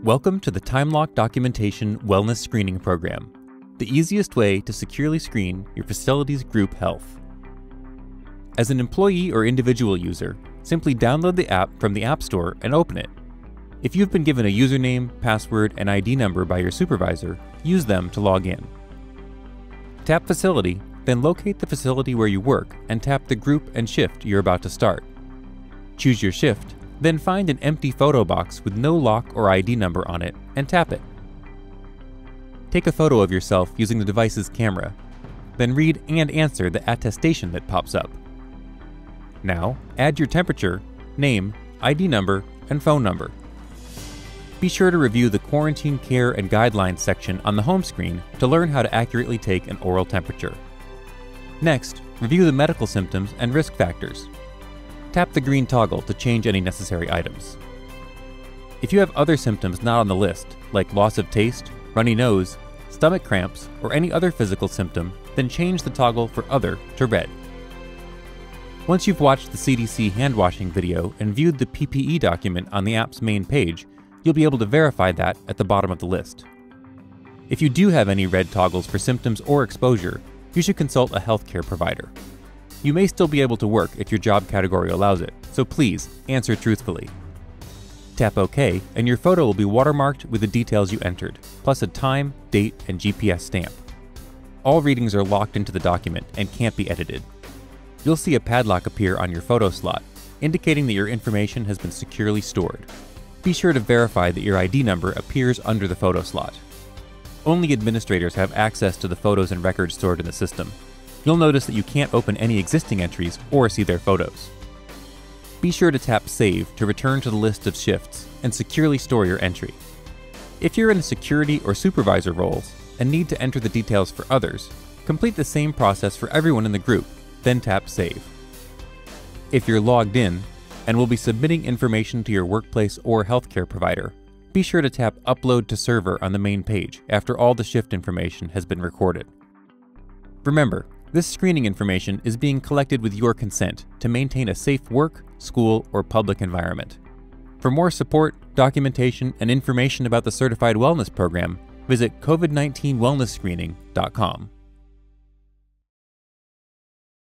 Welcome to the TimeLock Documentation Wellness Screening Program, the easiest way to securely screen your facility's group health. As an employee or individual user, simply download the app from the App Store and open it. If you've been given a username, password, and ID number by your supervisor, use them to log in. Tap Facility, then locate the facility where you work and tap the group and shift you're about to start. Choose your shift, then find an empty photo box with no lock or ID number on it and tap it. Take a photo of yourself using the device's camera, then read and answer the attestation that pops up. Now, add your temperature, name, ID number, and phone number. Be sure to review the Quarantine Care and Guidelines section on the home screen to learn how to accurately take an oral temperature. Next, review the medical symptoms and risk factors. Tap the green toggle to change any necessary items. If you have other symptoms not on the list, like loss of taste, runny nose, stomach cramps, or any other physical symptom, then change the toggle for Other to Red. Once you've watched the CDC hand-washing video and viewed the PPE document on the app's main page, you'll be able to verify that at the bottom of the list. If you do have any red toggles for symptoms or exposure, you should consult a healthcare provider. You may still be able to work if your job category allows it, so please answer truthfully. Tap OK, and your photo will be watermarked with the details you entered, plus a time, date, and GPS stamp. All readings are locked into the document and can't be edited. You'll see a padlock appear on your photo slot, indicating that your information has been securely stored. Be sure to verify that your ID number appears under the photo slot. Only administrators have access to the photos and records stored in the system. You'll notice that you can't open any existing entries or see their photos. Be sure to tap Save to return to the list of shifts and securely store your entry. If you're in the security or supervisor roles and need to enter the details for others, complete the same process for everyone in the group, then tap Save. If you're logged in and will be submitting information to your workplace or healthcare provider, be sure to tap Upload to Server on the main page after all the shift information has been recorded. Remember, this screening information is being collected with your consent to maintain a safe work, school, or public environment. For more support, documentation, and information about the Certified Wellness Program, visit COVID-19wellnessscreening.com.